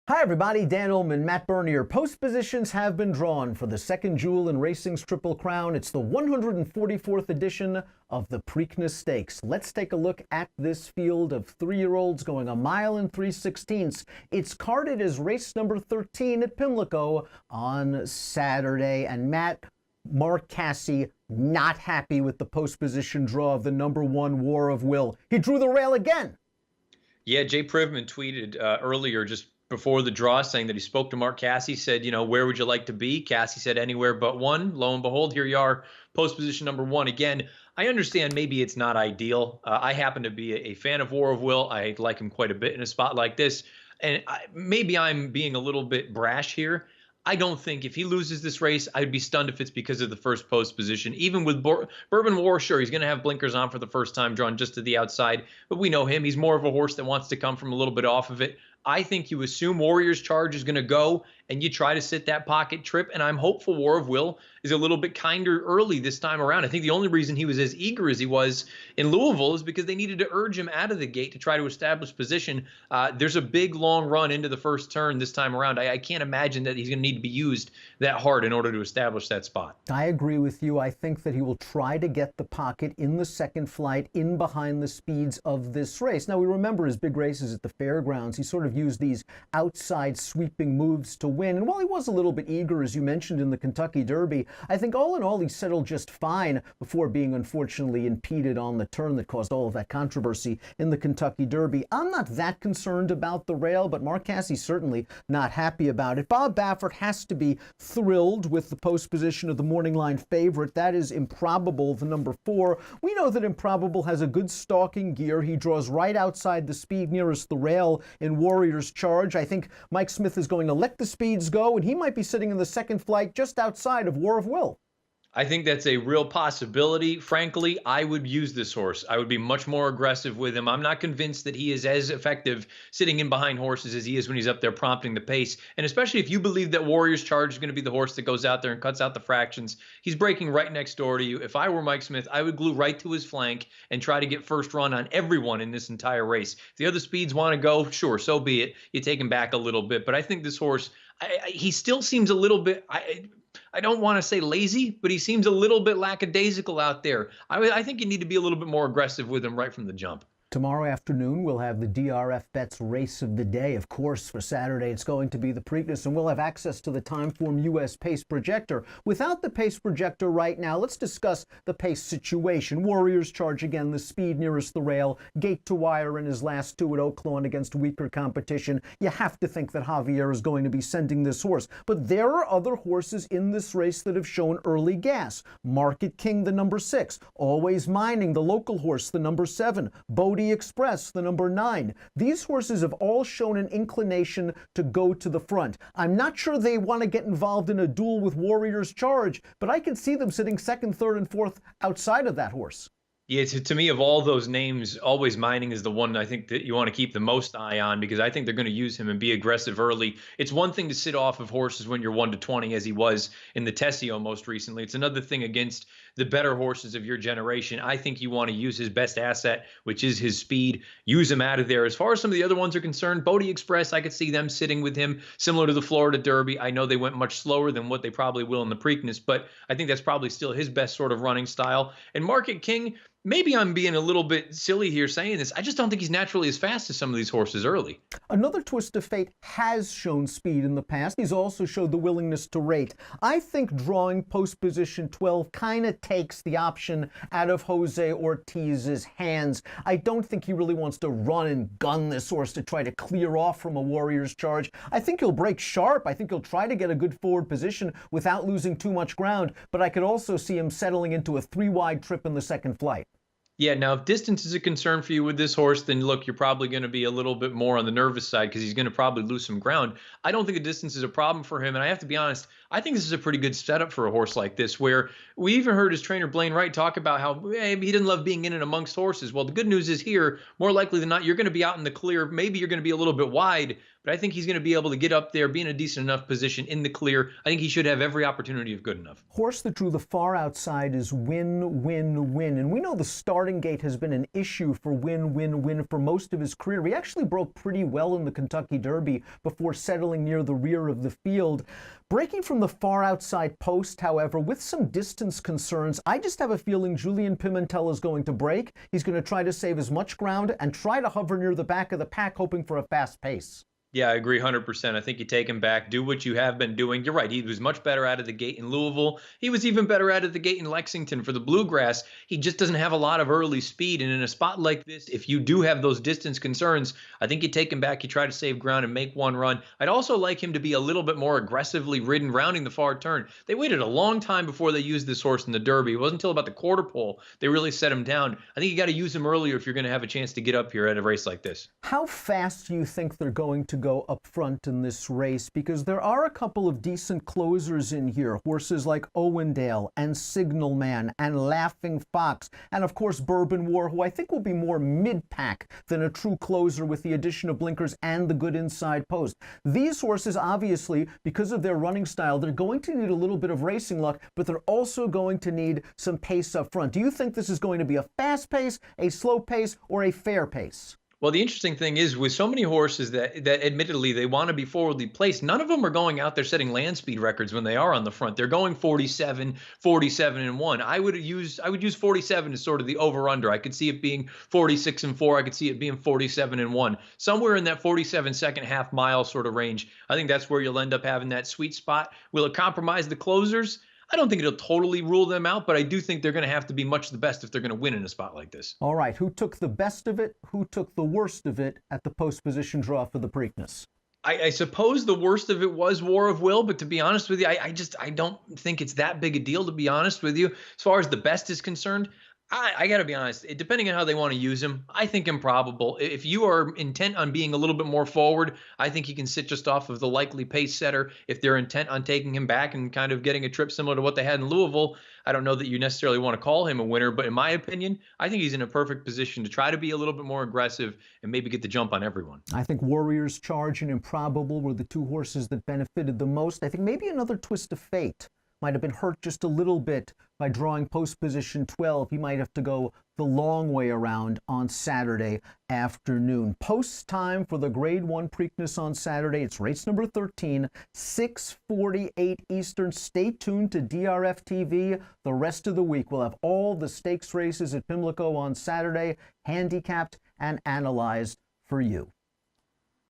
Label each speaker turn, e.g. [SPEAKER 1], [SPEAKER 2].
[SPEAKER 1] Hi everybody, Dan Illman, Matt Bernier. Post positions have been drawn for the second jewel in racing's Triple Crown. It's the 144th edition of the Preakness Stakes. Let's take a look at this field of 3-year-olds going a mile and 3/16. It's carded as race number 13 at Pimlico on Saturday. And Matt, Mark Casse not happy with the post position draw of the number 1 War of Will. He drew the rail again.
[SPEAKER 2] Yeah, Jay Privman tweeted earlier, just before the draw, saying that he spoke to Mark Casse, said, where would you like to be? Casse said anywhere but one. Lo and behold, here you are, post position number 1. Again, I understand maybe it's not ideal. I happen to be a fan of War of Will. I like him quite a bit in a spot like this. And maybe I'm being a little bit brash here. I don't think if he loses this race, I'd be stunned if it's because of the first post position. Even with Bourbon War, sure, he's going to have blinkers on for the first time, drawn just to the outside. But we know him. He's more of a horse that wants to come from a little bit off of it. I think you assume Warrior's Charge is going to go, and you try to sit that pocket trip. And I'm hopeful War of Will is a little bit kinder early this time around. I think the only reason he was as eager as he was in Louisville is because they needed to urge him out of the gate to try to establish position. There's a big, long run into the first turn this time around. I can't imagine that he's going to need to be used that hard in order to establish that spot.
[SPEAKER 1] I agree with you. I think that he will try to get the pocket in the second flight, in behind the speeds of this race. Now, we remember his big races at the fairgrounds. He sort of used these outside sweeping moves to win. And while he was a little bit eager, as you mentioned, in the Kentucky Derby, I think all in all he settled just fine before being unfortunately impeded on the turn that caused all of that controversy in the Kentucky Derby. I'm not that concerned about the rail, but Mark Casse's certainly not happy about it. Bob Baffert has to be thrilled with the post position of the morning line favorite. That is Improbable, the number 4. We know that Improbable has a good stalking gear. He draws right outside the speed nearest the rail in Warrior's Charge. I think Mike Smith is going to let the speeds go, and he might be sitting in the second flight just outside of War of Will.
[SPEAKER 2] I think that's a real possibility. Frankly, I would use this horse. I would be much more aggressive with him. I'm not convinced that he is as effective sitting in behind horses as he is when he's up there prompting the pace. And especially if you believe that Warrior's Charge is going to be the horse that goes out there and cuts out the fractions, he's breaking right next door to you. If I were Mike Smith, I would glue right to his flank and try to get first run on everyone in this entire race. If the other speeds want to go, sure, so be it. You take him back a little bit. But I think this horse, he still seems a little bit... I don't want to say lazy, but he seems a little bit lackadaisical out there. I think you need to be a little bit more aggressive with him right from the jump.
[SPEAKER 1] Tomorrow afternoon, we'll have the DRF Bets Race of the Day. Of course, for Saturday, it's going to be the Preakness, and we'll have access to the Timeform US Pace Projector. Without the Pace Projector right now, let's discuss the pace situation. Warrior's Charge again, the speed nearest the rail, gate to wire in his last 2 at Oaklawn against weaker competition. You have to think that Javier is going to be sending this horse. But there are other horses in this race that have shown early gas. Market King, the number 6. Always Mining, the local horse, the number 7. Bodie Express, the number 9. These horses have all shown an inclination to go to the front. I'm not sure they want to get involved in a duel with Warrior's Charge, but I can see them sitting 2nd, 3rd, and 4th outside of that horse.
[SPEAKER 2] Yeah, to me, of all those names, Always Mining is the one I think that you want to keep the most eye on, because I think they're going to use him and be aggressive early. It's one thing to sit off of horses when you're 1 to 20, as he was in the Tessio most recently. It's another thing against the better horses of your generation. I think you want to use his best asset, which is his speed. Use him out of there. As far as some of the other ones are concerned, Bodie Express, I could see them sitting with him, similar to the Florida Derby. I know they went much slower than what they probably will in the Preakness, but I think that's probably still his best sort of running style. And Market King, maybe I'm being a little bit silly here saying this. I just don't think he's naturally as fast as some of these horses early.
[SPEAKER 1] Another Twist of Fate has shown speed in the past. He's also showed the willingness to rate. I think drawing post position 12 kind of takes the option out of Jose Ortiz's hands. I don't think he really wants to run and gun this horse to try to clear off from a Warrior's Charge. I think he'll break sharp. I think he'll try to get a good forward position without losing too much ground, but I could also see him settling into a 3-wide trip in the second flight.
[SPEAKER 2] Yeah, now if distance is a concern for you with this horse, then look, you're probably going to be a little bit more on the nervous side because he's going to probably lose some ground. I don't think the distance is a problem for him, and I have to be honest, I think this is a pretty good setup for a horse like this, where we even heard his trainer Blaine Wright talk about how he didn't love being in and amongst horses. Well, the good news is here, more likely than not, you're going to be out in the clear. Maybe you're going to be a little bit wide, but but I think he's going to be able to get up there, be in a decent enough position in the clear. I think he should have every opportunity of good enough.
[SPEAKER 1] Horse that drew the far outside is Win, Win, Win. And we know the starting gate has been an issue for Win, Win, Win for most of his career. He actually broke pretty well in the Kentucky Derby before settling near the rear of the field. Breaking from the far outside post, however, with some distance concerns, I just have a feeling Julian Pimentel is going to break. He's going to try to save as much ground and try to hover near the back of the pack, hoping for a fast pace.
[SPEAKER 2] Yeah, I agree 100%. I think you take him back, do what you have been doing. You're right. He was much better out of the gate in Louisville. He was even better out of the gate in Lexington for the Bluegrass. He just doesn't have a lot of early speed. And in a spot like this, if you do have those distance concerns, I think you take him back, you try to save ground and make one run. I'd also like him to be a little bit more aggressively ridden, rounding the far turn. They waited a long time before they used this horse in the Derby. It wasn't until about the quarter pole they really set him down. I think you got to use him earlier if you're going to have a chance to get up here at a race like this.
[SPEAKER 1] How fast do you think they're going to go up front in this race? Because there are a couple of decent closers in here. Horses like Owendale and Signal Man and Laughing Fox and, of course, Bourbon War, who I think will be more mid-pack than a true closer with the addition of blinkers and the good inside post. These horses, obviously, because of their running style, they're going to need a little bit of racing luck, but they're also going to need some pace up front. Do you think this is going to be a fast pace, a slow pace, or a fair pace?
[SPEAKER 2] Well, the interesting thing is with so many horses that admittedly they want to be forwardly placed, none of them are going out there setting land speed records when they are on the front. They're going 47, 47 and 1. I would use 47 as sort of the over under. I could see it being 46 and 4. I could see it being 47 and 1. Somewhere in that 47 second half mile sort of range. I think that's where you'll end up having that sweet spot. Will it compromise the closers? I don't think it'll totally rule them out, but I do think they're going to have to be much the best if they're going to win in a spot like this.
[SPEAKER 1] All right, who took the best of it? Who took the worst of it at the post position draw for the Preakness?
[SPEAKER 2] I suppose the worst of it was War of Will, but to be honest with you, I don't think it's that big a deal, to be honest with you. As far as the best is concerned, I got to be honest, depending on how they want to use him, I think improbable. If you are intent on being a little bit more forward, I think he can sit just off of the likely pace setter. If they're intent on taking him back and kind of getting a trip similar to what they had in Louisville, I don't know that you necessarily want to call him a winner, but in my opinion, I think he's in a perfect position to try to be a little bit more aggressive and maybe get the jump on everyone.
[SPEAKER 1] I think Warrior's Charge and Improbable were the two horses that benefited the most. I think maybe Another Twist of Fate might have been hurt just a little bit by drawing post position 12. He might have to go the long way around on Saturday afternoon. Post time for the Grade 1 Preakness on Saturday. It's race number 13, 6:48 Eastern. Stay tuned to DRF TV. The rest of the week we'll have all the stakes races at Pimlico on Saturday, handicapped and analyzed for you.